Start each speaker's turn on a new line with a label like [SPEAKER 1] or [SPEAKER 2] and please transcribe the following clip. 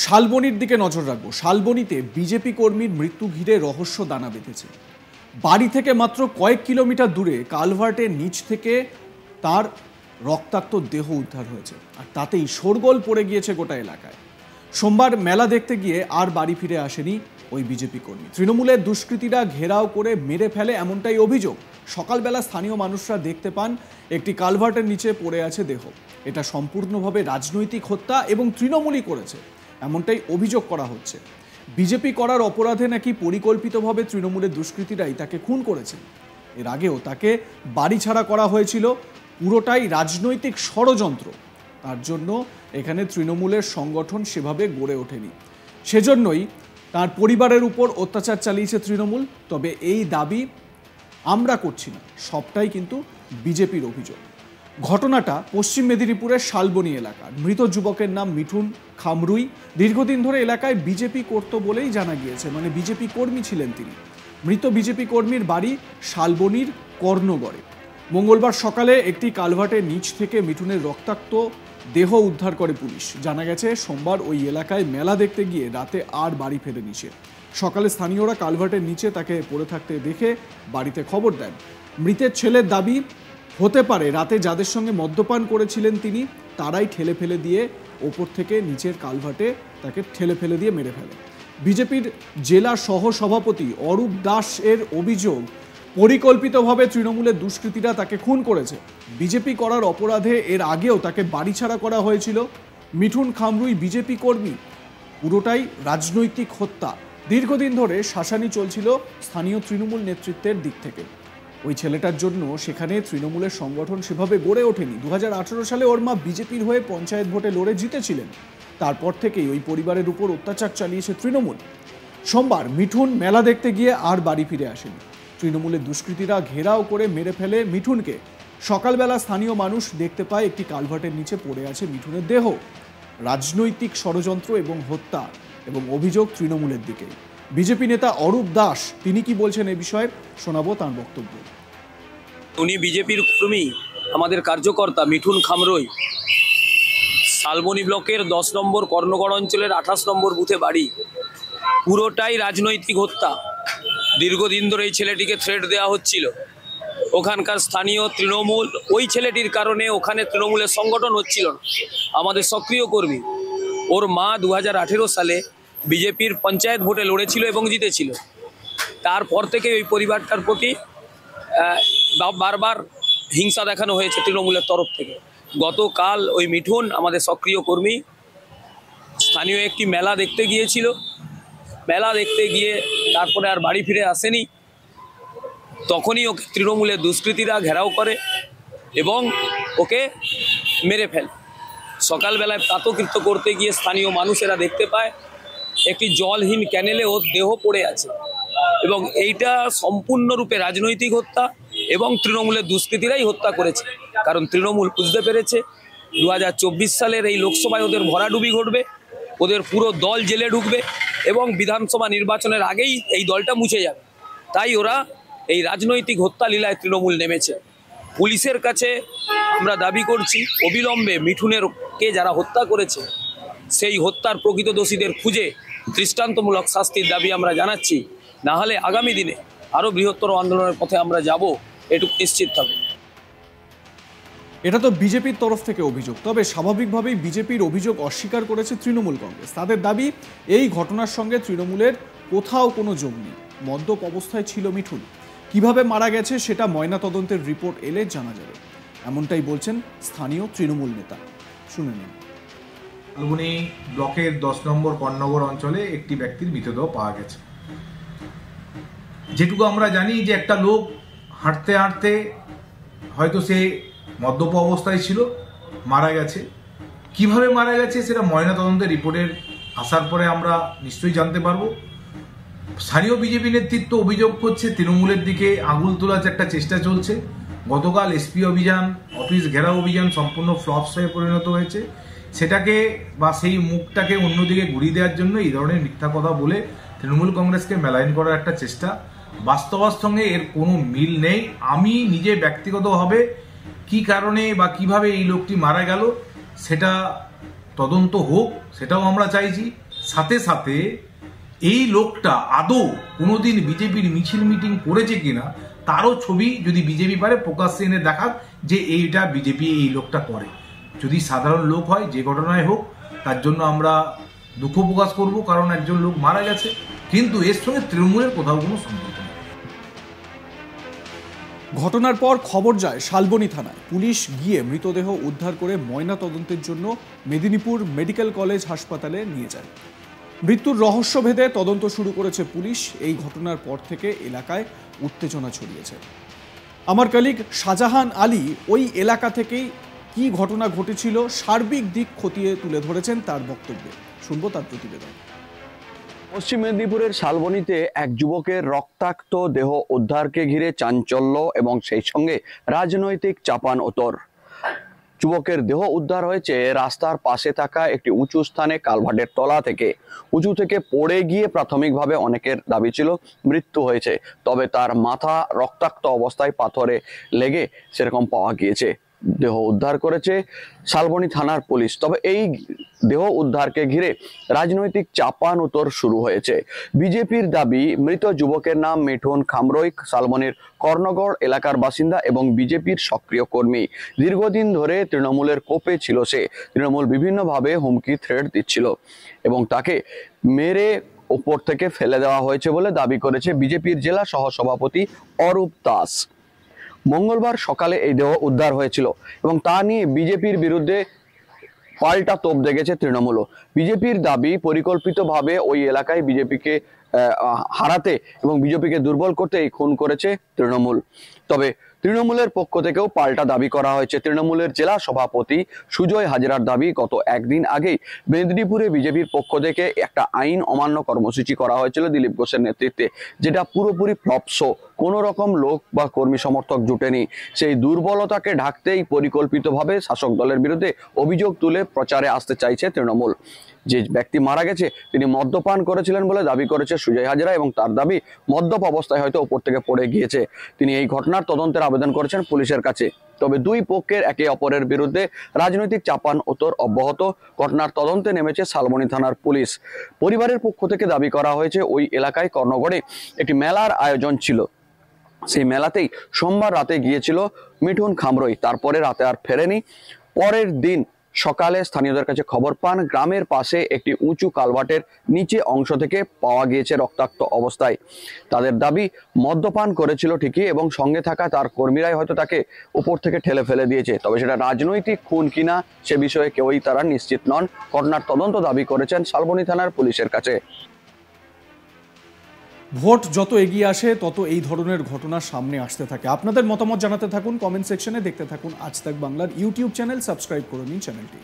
[SPEAKER 1] শালবনির দিকে নজর রাখবো। শালবনিতে বিজেপি কর্মীর মৃত্যু ঘিরে রহস্য দানা বেঁধেছে। বাড়ি থেকে মাত্র কয়েক কিলোমিটার দূরে কালভার্টের নিচ থেকে তার রক্তাক্ত দেহ উদ্ধার হয়েছে, আর তাতেই শোরগোল পড়ে গিয়েছে গোটা এলাকায়। সোমবার মেলা দেখতে গিয়ে আর বাড়ি ফিরে আসেনি ওই বিজেপি কর্মী। তৃণমূলের দুষ্কৃতীরা ঘেরাও করে মেরে ফেলে এমনটাই অভিযোগ। সকালবেলা স্থানীয় মানুষরা দেখতে পান একটি কালভার্টের নিচে পড়ে আছে দেহ। এটা সম্পূর্ণভাবে রাজনৈতিক হত্যা এবং তৃণমূলই করেছে এমনটাই অভিযোগ করা হচ্ছে। বিজেপি করার অপরাধে নাকি পরিকল্পিতভাবে তৃণমূলের দুষ্কৃতীরাই তাকে খুন করেছে। এর আগেও তাকে বাড়ি ছাড়া করা হয়েছিল। পুরোটাই রাজনৈতিক ষড়যন্ত্র। তার জন্য এখানে তৃণমূলের সংগঠন সেভাবে গড়ে ওঠেনি, সেজন্যই তার পরিবারের উপর অত্যাচার চালিয়েছে তৃণমূল। তবে এই দাবি আমরা করছি না, সবটাই কিন্তু বিজেপির অভিযোগ। ঘটনাটা পশ্চিম মেদিনীপুরের শালবনি এলাকার। মৃত যুবকের নাম মিঠুন খামরুই। দীর্ঘদিন ধরে এলাকায় বিজেপি করত বলেই জানা গিয়েছে, মানে বিজেপি কর্মী ছিলেন তিনি। মৃত বিজেপি কর্মীর বাড়ি শালবনির কর্ণগড়ে। মঙ্গলবার সকালে একটি কালভার্টের নিচ থেকে মিঠুনের রক্তাক্ত দেহ উদ্ধার করে পুলিশ। জানা গেছে সোমবার ওই এলাকায় মেলা দেখতে গিয়ে রাতে আর বাড়ি ফেরেনি সে। সকালে স্থানীয়রা কালভার্টের নিচে তাকে পড়ে থাকতে দেখে বাড়িতে খবর দেন। মৃতের ছেলের দাবি, হতে পারে রাতে যাদের সঙ্গে মদ্যপান করেছিলেন তিনি তারাই ঠেলে ফেলে দিয়ে ওপর থেকে নিচের কালভার্টে তাকে ঠেলে ফেলে দিয়ে মেরে ফেলে। বিজেপির জেলা সহ সভাপতি অরূপ দাস এর অভিযোগ, পরিকল্পিতভাবে তৃণমূলের দুষ্কৃতীরা তাকে খুন করেছে। বিজেপি করার অপরাধে এর আগেও তাকে বাড়ি ছাড়া করা হয়েছিল। মিঠুন খামরুই বিজেপি কর্মী, পুরোটাই রাজনৈতিক হত্যা। দীর্ঘদিন ধরে শাসানি চলছিল স্থানীয় তৃণমূল নেতৃত্বের দিক থেকে। ওই ছেলেটার জন্য সেখানে তৃণমূলের সংগঠন সেভাবে গড়ে ওঠেনি। 2018 সালে ওর মা বিজেপির হয়ে পঞ্চায়েত ভোটে লড়ে জিতেছিলেন। তারপর থেকেই ওই পরিবারের উপর অত্যাচার চালিয়েছে তৃণমূল। সোমবার মিঠুন মেলা দেখতে গিয়ে আর বাড়ি ফিরে আসেনি। তৃণমূলের দুষ্কৃতীরা ঘেরাও করে মেরে ফেলে মিঠুনকে। সকালবেলা স্থানীয় মানুষ দেখতে পায় একটি কালভার্টের নিচে পড়ে আছে মিঠুনের দেহ। রাজনৈতিক ষড়যন্ত্র এবং হত্যা এবং অভিযোগ তৃণমূলের দিকে। বিজেপি নেতা অরূপ দাস তিনি কি বলছেন এ বিষয়ে, শোনাবো তার বক্তব্য।
[SPEAKER 2] উনি বিজেপির কর্মী, আমাদের কার্যকর্তা মিঠুন খামরুই। শালবনি ব্লকের 10 নম্বর কর্ণগড় অঞ্চলের 28 নম্বর বুথে বাড়ি। পুরোটাই রাজনৈতিক হত্যা। দীর্ঘদিন ধরে এই ছেলেটিকে থ্রেট দেওয়া হচ্ছিল। ওখানকার স্থানীয় তৃণমূল, ওই ছেলেটির কারণে ওখানে তৃণমূলের সংগঠন হচ্ছিল না। আমাদের সক্রিয় কর্মী। ওর মা 2018 সালে বিজেপির পঞ্চায়েত ভোটে লড়েছিল এবং জিতেছিল। তারপর থেকে ওই পরিবারটার প্রতি বারবার হিংসা দেখানো হয়েছে তৃণমূলের তরফ থেকে। গতকাল ওই মিঠুন, আমাদের সক্রিয় কর্মী, স্থানীয় একটি মেলা দেখতে গিয়েছিল। মেলা দেখতে গিয়ে তারপরে আর বাড়ি ফিরে আসেনি। তখনই ওকে তৃণমূলের দুষ্কৃতীরা ঘেরাও করে এবং ওকে মেরে ফেলে। সকালবেলায় প্রাতকৃত্য করতে গিয়ে স্থানীয় মানুষেরা দেখতে পায় একটি জলহীন ক্যানেলে ওর দেহ পড়ে আছে। এবং এইটা সম্পূর্ণরূপে রাজনৈতিক হত্যা এবং তৃণমূলের দুষ্কৃতীরাই হত্যা করেছে। কারণ তৃণমূল বুঝতে পেরেছে 2024 সালের এই লোকসভায় ওদের ভরাডুবি ঘটবে, ওদের পুরো দল জেলে ঢুকবে এবং বিধানসভা নির্বাচনের আগেই এই দলটা মুছে যাবে। তাই ওরা এই রাজনৈতিক হত্যা লীলায় তৃণমূল নেমেছে। পুলিশের কাছে আমরা দাবি করছি, অবিলম্বে মিঠুনেরকে যারা হত্যা করেছে সেই হত্যার প্রকৃত দোষীদের খুঁজে দৃষ্টান্তমূলক শাস্তির দাবি আমরা জানাচ্ছি। না হলে আগামী দিনে আরও বৃহত্তর আন্দোলনের পথে আমরা যাব, এটুকু নিশ্চিত থাকুন।
[SPEAKER 1] এটা তো বিজেপির তরফ থেকে অভিযোগ। তবে স্বাভাবিকভাবেই বিজেপির অভিযোগ অস্বীকার করেছে তৃণমূল কংগ্রেস। তাদের দাবি, এই ঘটনার সঙ্গে তৃণমূলের কোথাও কোনো যোগ নেই। মদ্যপ অবস্থায় ছিল মিঠুন। কিভাবে মারা গেছে সেটা ময়নাতদন্তের রিপোর্ট এলে জানা যাবে, এমনটাই বলছেন স্থানীয় তৃণমূল নেতা। শুনে নিন।
[SPEAKER 3] শালবনি ব্লকের 10 নম্বর কর্ণগড় অঞ্চলে একটি ব্যক্তির মৃতদেহ পাওয়া গেছে। যেটুকু আমরা জানি যে একটা লোক হাঁটতে হাঁটতে হয়তো সে মদ্যপ অবস্থায় ছিল, মারা গেছে। কিভাবে মারা গেছে সেটা ময়নাতদন্তের রিপোর্টের আসার পরে আমরা নিশ্চয়ই জানতে পারবো। স্থানীয় বিজেপি নেতৃত্ব অভিযোগ করছে তৃণমূলের দিকে আঙুল তোলার একটা চেষ্টা চলছে। গতকাল এসপি অভিযান, অফিস ঘেরাও অভিযান সম্পূর্ণ ফ্লপস হয়ে পরিণত হয়েছে। সেটাকে বা সেই মুখটাকে অন্যদিকে ঘুরিয়ে দেওয়ার জন্য এই ধরনের মিথ্যা কথা বলে তৃণমূল কংগ্রেসকে মেলাইন করার একটা চেষ্টা। বাস্তবের সঙ্গে এর কোনো মিল নেই। আমি নিজে ব্যক্তিগতভাবে কি কারণে বা কিভাবে এই লোকটি মারা গেল সেটা তদন্ত হোক, সেটাও আমরা চাইছি। সাথে সাথে এই লোকটা আদৌ কোনোদিন বিজেপির মিছিল মিটিং করেছে কিনা তারও ছবি যদি বিজেপি পারে প্রকাশ্যে এনে দেখাক যে এইটা বিজেপি এই লোকটা করে। যদি সাধারণ লোক হয়, যে ঘটনায় হোক, তার জন্য আমরা দুঃখ প্রকাশ করব, কারণ একজন লোক মারা গেছে, কিন্তু এর সঙ্গে তৃণমূলের কোথাও কোনো সম্পর্ক নেই।
[SPEAKER 1] ঘটনার পর খবর যায় শালবনী থানায়। পুলিশ গিয়ে মৃতদেহ উদ্ধার করে ময়না তদন্তের জন্য মেদিনীপুর মেডিকেল কলেজ হাসপাতালে নিয়ে যায়। মৃত্যুর রহস্য ভেদে তদন্ত শুরু করেছে পুলিশ। এই ঘটনার পর থেকে এলাকায় উত্তেজনা ছড়িয়েছে। আমার কলিগ শাহজাহান আলী ওই এলাকা থেকেই কি ঘটনা ঘটেছিল সার্বিক দিক খতিয়ে তুলে ধরেছেন তার বক্তব্যে। শুনবো তার প্রতিবেদন।
[SPEAKER 4] পশ্চিম মেদিনীপুরের শালবনীতে এক যুবকের রক্তাক্ত দেহ উদ্ধারকে ঘিরে চাঞ্চল্য এবং সেই সঙ্গে রাজনৈতিক চাপানউতর। যুবকের দেহ উদ্ধার হয়েছে রাস্তার পাশে থাকা একটি উঁচু স্থানে কালভার্টের তলা থেকে। উঁচু থেকে পড়ে গিয়ে প্রাথমিকভাবে অনেকের দাবি ছিল মৃত্যু হয়েছে, তবে তার মাথা রক্তাক্ত অবস্থায় পাথরে লেগে সেরকম পাওয়া গিয়েছে। দেহ উদ্ধার করেছে শালবনী থানার পুলিশ। তবে এই দেহ উদ্ধারকে ঘিরে রাজনৈতিক চাপানউতর শুরু হয়েছে। বিজেপির দাবি মৃত যুবকের নাম মিঠুন খামরই, শালবনীর কর্ণগড় এলাকার বাসিন্দা এবং বিজেপির সক্রিয় কর্মী। দীর্ঘদিন ধরে তৃণমূলের কোপে ছিল সে। তৃণমূল বিভিন্নভাবে হুমকি থ্রেট দিচ্ছিল এবং তাকে মেরে উপর থেকে ফেলে দেওয়া হয়েছে বলে দাবি করেছে বিজেপির জেলা সহসভাপতি অরূপ দাস। মঙ্গলবার সকালে এই দেহ উদ্ধার হয়েছিল এবং তা নিয়ে বিজেপির বিরুদ্ধে পাল্টা তোপ দেখেছে তৃণমূলও। বিজেপির দাবি পরিকল্পিতভাবে ওই এলাকায় বিজেপিকে হারাতে এবং বিজেপিকে দুর্বল করতে এই খুন করেছে তৃণমূল। তবে তৃণমূলের পক্ষ থেকেও পাল্টা দাবি করা হয়েছে। তৃণমূলের জেলা সভাপতি সুজয় হাজরার দাবি, গত একদিন আগেই মেদিনীপুরে বিজেপির পক্ষ থেকে একটা আইন অমান্য কর্মসূচি করা হয়েছিল দিলীপ ঘোষের নেতৃত্বে, যেটা পুরোপুরি ফ্লপ শো। কোনো রকম লোক বা কর্মী সমর্থক জুটেনি। সেই দুর্বলতাকে ঢাকতেই পরিকল্পিতভাবে শাসক দলের বিরুদ্ধে অভিযোগ তুলে প্রচারে আসতে চাইছে তৃণমূল। যে ব্যক্তি মারা গেছে তিনি মদ্যপান করেছিলেন বলে দাবি করেছে সুজয় হাজরা এবং তার দাবি মদ্যপ অবস্থায় হয়তো ওপর থেকে পড়ে গিয়েছে। তিনি এই ঘটনার তদন্তের আবেদন করেছেন পুলিশের কাছে। তবে দুই পক্ষের একে অপরের বিরুদ্ধে রাজনৈতিক চাপানউতর অব্যাহত। ঘটনার তদন্তে নেমেছে শালবনী থানার পুলিশ। পরিবারের পক্ষ থেকে দাবি করা হয়েছে ওই এলাকায় কর্ণগড়ে একটি মেলার আয়োজন ছিল। সেই মেলাতেই সোমবার রাতে গিয়েছিল মিঠুন খামরই, তারপরে রাতে আর ফেরেনি। পরের দিন সকালে স্থানীয়দের কাছে খবর পান গ্রামের পাশে একটি উঁচু কালভার্টের নিচে অংশ থেকে পাওয়া গিয়েছে রক্তাক্ত অবস্থায়। তাদের দাবি মদ্যপান করেছিল ঠিকই এবং সঙ্গে থাকা তার কর্মীরাই হয়তো তাকে উপর থেকে ঠেলে ফেলে দিয়েছে, তবে সেটা রাজনৈতিক খুন কিনা সে বিষয়ে কেউই তারা নিশ্চিত নন। ঘটনার তদন্ত দাবি করেছেন শালবনী থানার পুলিশের কাছে।
[SPEAKER 1] ভোট যত এগিয়ে আসে তত এই ধরনের ঘটনা সামনে আসতে থাকে। আপনাদের মতামত জানাতে থাকুন কমেন্ট সেকশনে। দেখতে থাকুন আজ তাক বাংলার ইউটিউব চ্যানেল। সাবস্ক্রাইব করে নিন চ্যানেলটি।